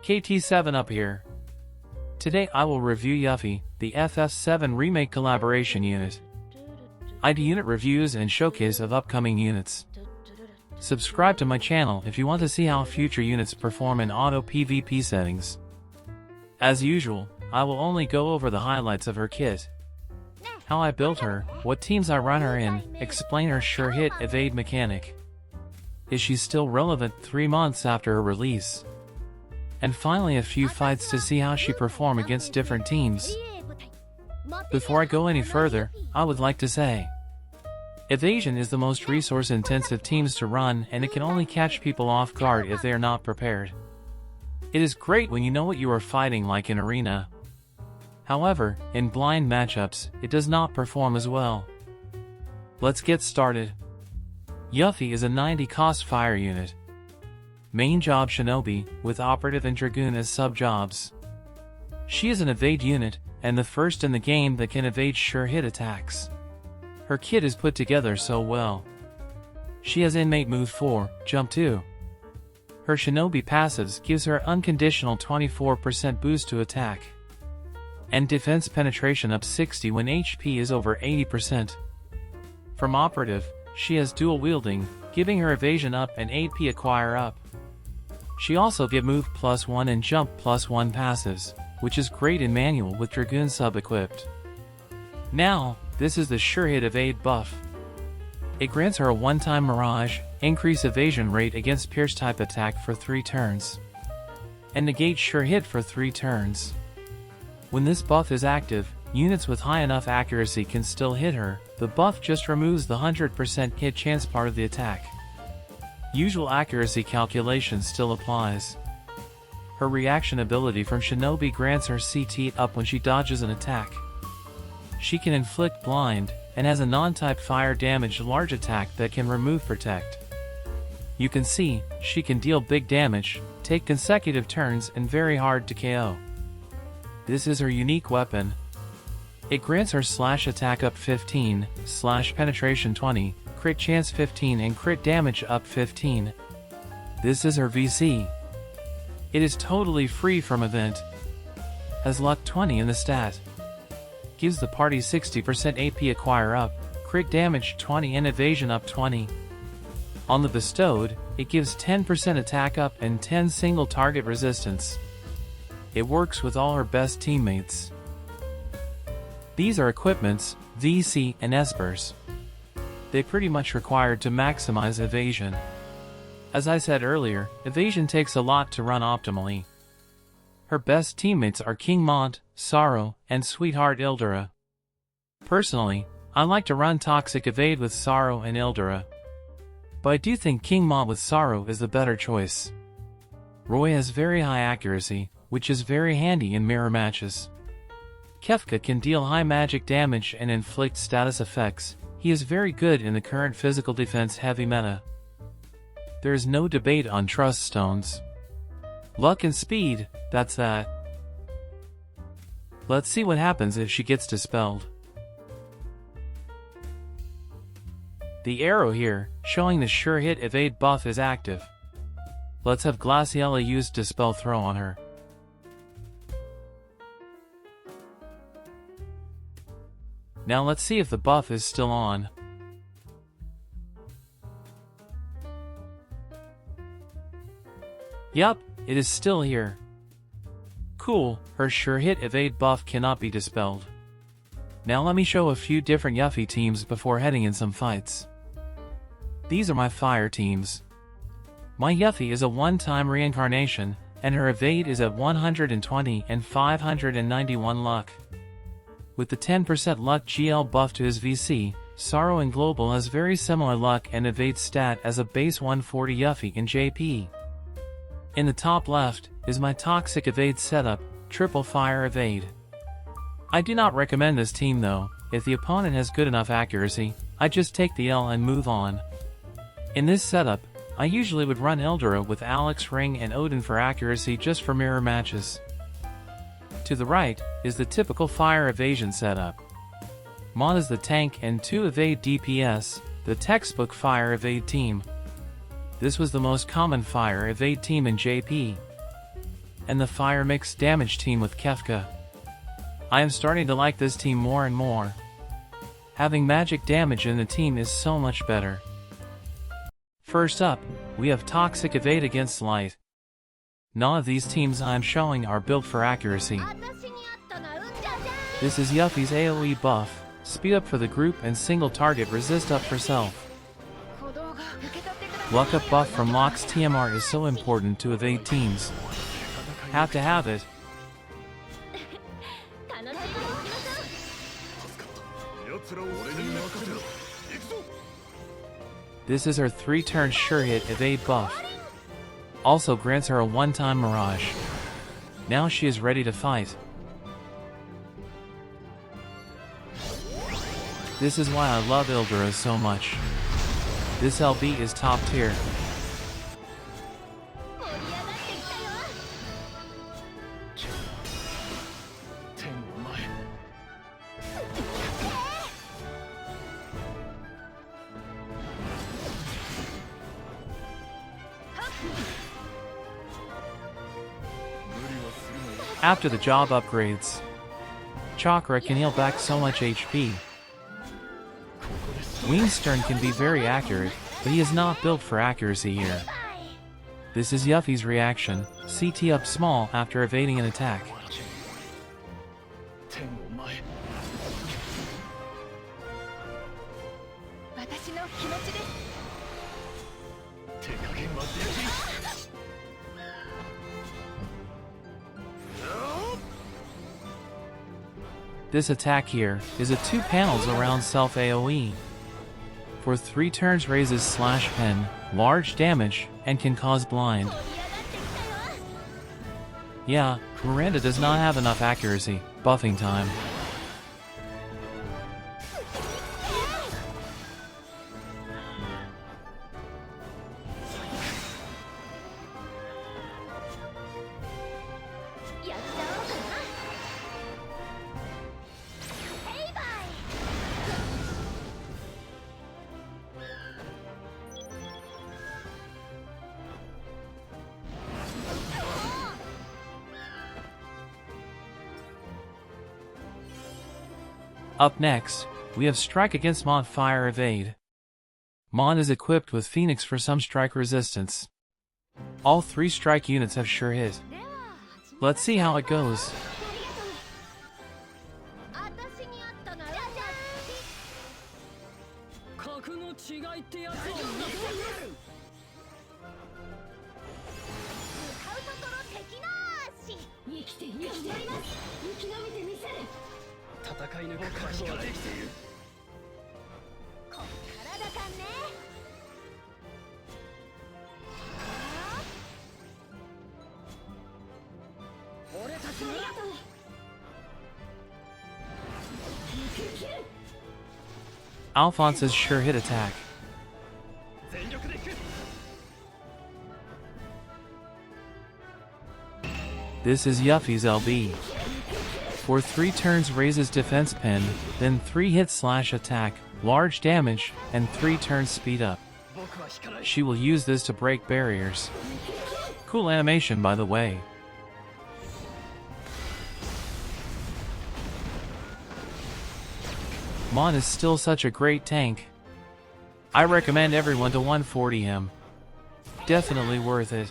KT7 up here. Today I will review Yuffie, the FF7 Remake Collaboration Unit. ID unit reviews and showcase of upcoming units. Subscribe to my channel if you want to see how future units perform in auto PvP settings. As usual, I will only go over the highlights of her kit. How I built her, what teams I run her in, explain her sure hit evade mechanic. Is she still relevant 3 months after her release? And finally a few fights to see how she perform against different teams. Before I go any further, I would like to say, evasion is the most resource intensive teams to run, and it can only catch people off guard if they are not prepared. It is great when you know what you are fighting like in arena. However, in blind matchups, it does not perform as well. Let's get started. Yuffie is a 90 cost fire unit. Main job Shinobi, with Operative and Dragoon as sub-jobs. She is an evade unit, and the first in the game that can evade sure-hit attacks. Her kit is put together so well. She has inmate move 4, jump 2. Her Shinobi passives gives her unconditional 24% boost to attack. And defense penetration up 60 when HP is over 80%. From Operative, she has dual wielding, giving her evasion up and AP acquire up. She also get move +1 and jump +1 passives, which is great in manual with Dragoon sub-equipped. Now, this is the sure hit evade buff. It grants her a one-time mirage, increase evasion rate against pierce type attack for 3 turns. And negate sure hit for 3 turns. When this buff is active, units with high enough accuracy can still hit her. The buff just removes the 100% hit chance part of the attack. Usual accuracy calculation still applies. Her reaction ability from Shinobi grants her CT up when she dodges an attack. She can inflict blind, and has a non-type fire damage large attack that can remove protect. You can see, she can deal big damage, take consecutive turns and very hard to KO. This is her unique weapon. It grants her slash attack up 15, slash penetration 20, crit chance 15 and crit damage up 15. This is her VC. It is totally free from event. Has luck 20 in the stat. Gives the party 60% AP acquire up, crit damage 20 and evasion up 20. On the bestowed, it gives 10% attack up and 10 single target resistance. It works with all her best teammates. These are equipments, VC and Espers. They pretty much required to maximize evasion. As I said earlier, evasion takes a lot to run optimally. Her best teammates are King Mont, Sorrow, and Sweetheart Ildura. Personally, I like to run Toxic Evade with Sorrow and Ildura. But I do think King Mont with Sorrow is the better choice. Roy has very high accuracy, which is very handy in mirror matches. Kefka can deal high magic damage and inflict status effects. He is very good in the current physical defense heavy meta. There is no debate on trust stones. Luck and speed, that's that. Let's see what happens if she gets dispelled. The arrow here, showing the sure hit evade buff is active. Let's have Glaciella use Dispel Throw on her. Now let's see if the buff is still on. Yup, it is still here. Cool, her sure hit evade buff cannot be dispelled. Now let me show a few different Yuffie teams before heading in some fights. These are my fire teams. My Yuffie is a one-time reincarnation, and her evade is at 120 and 591 luck. With the 10% luck GL buff to his VC, Sorrow and Global has very similar luck and evade stat as a base 140 Yuffie in JP. In the top left, is my Toxic Evade setup, Triple Fire Evade. I do not recommend this team though. If the opponent has good enough accuracy, I just take the L and move on. In this setup, I usually would run Ildura with Alex Ring and Odin for accuracy just for mirror matches. To the right, is the typical fire evasion setup. Mon is the tank and 2 evade DPS, the textbook fire evade team. This was the most common fire evade team in JP. and the fire mixed damage team with Kefka. I am starting to like this team more and more. Having magic damage in the team is so much better. First up, we have Toxic Evade against Light. None of these teams I am showing are built for accuracy. This is Yuffie's AoE buff, speed up for the group and single target resist up for self. Luck up buff from Locke's TMR is so important to evade teams. Have to have it. This is her 3-turn sure hit evade buff. Also grants her a one-time mirage. Now she is ready to fight. This is why I love Ildura so much. This LB is top tier. After the job upgrades, Chakra can heal back so much HP. Wingstern can be very accurate, but he is not built for accuracy here. This is Yuffie's reaction, CT up small after evading an attack. This attack here is a 2 panels around self AoE. For 3 turns raises slash pen, large damage, and can cause blind. Yeah, Miranda does not have enough accuracy, buffing time. Up next, we have Strike against Mon Fire Evade. Mon is equipped with Phoenix for some strike resistance. All 3 strike units have sure hit. Let's see how it goes. Alphonse's sure hit attack. This is Yuffie's LB. For 3 turns raises defense pen, then 3 hit slash attack, large damage, and 3 turns speed up. She will use this to break barriers. Cool animation by the way. Mon is still such a great tank. I recommend everyone to 140 him. Definitely worth it.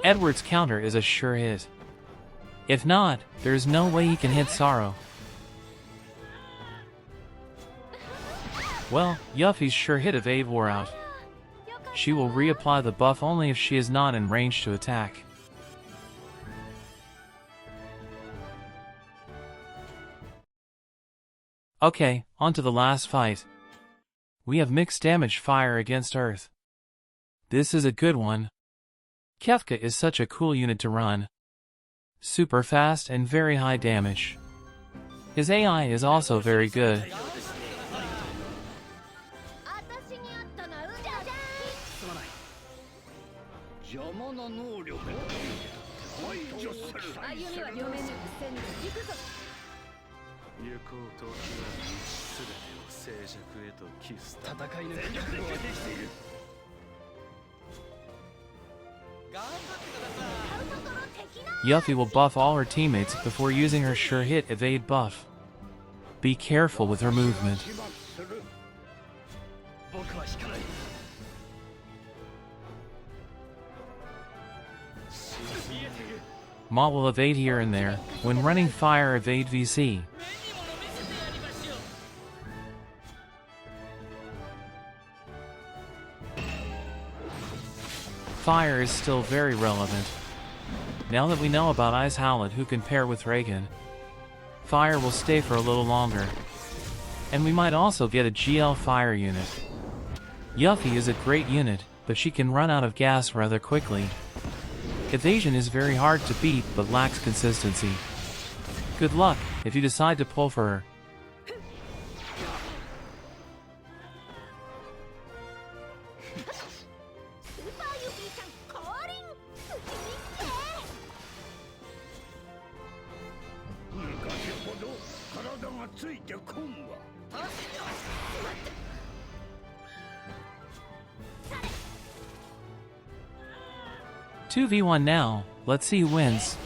Edward's counter is a sure hit. If not, there's no way he can hit Sorrow. Well, Yuffie's sure hit evade wore out. She will reapply the buff only if she is not in range to attack. Okay, on to the last fight. We have mixed damage fire against Earth. This is a good one. Kefka is such a cool unit to run. Super fast and very high damage. His AI is also very good. Yuffie will buff all her teammates before using her sure hit evade buff. Be careful with her movement. Ma will evade here and there. When running fire, evade VC. Fire is still very relevant. Now that we know about Ice Howlet who can pair with Reagan, fire will stay for a little longer. And we might also get a GL fire unit. Yuffie is a great unit, but she can run out of gas rather quickly. Evasion is very hard to beat but lacks consistency. Good luck if you decide to pull for her. Two v1 now, let's see who wins.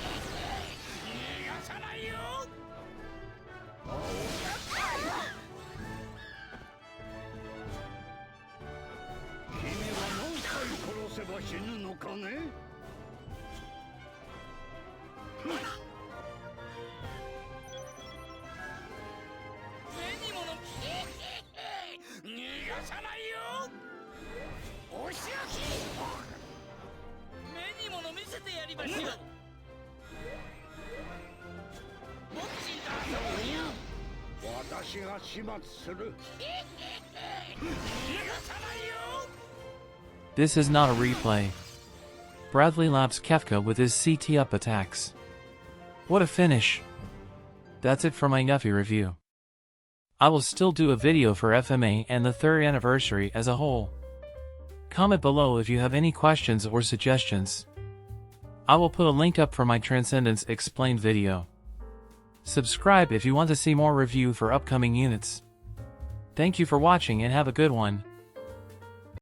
This is not a replay. Bradley laps Kefka with his CT up attacks. What a finish! That's it for my Yuffie review. I will still do a video for FMA and the 3rd anniversary as a whole. Comment below if you have any questions or suggestions. I will put a link up for my Transcendence Explained video. Subscribe if you want to see more review for upcoming units. Thank you for watching and have a good one.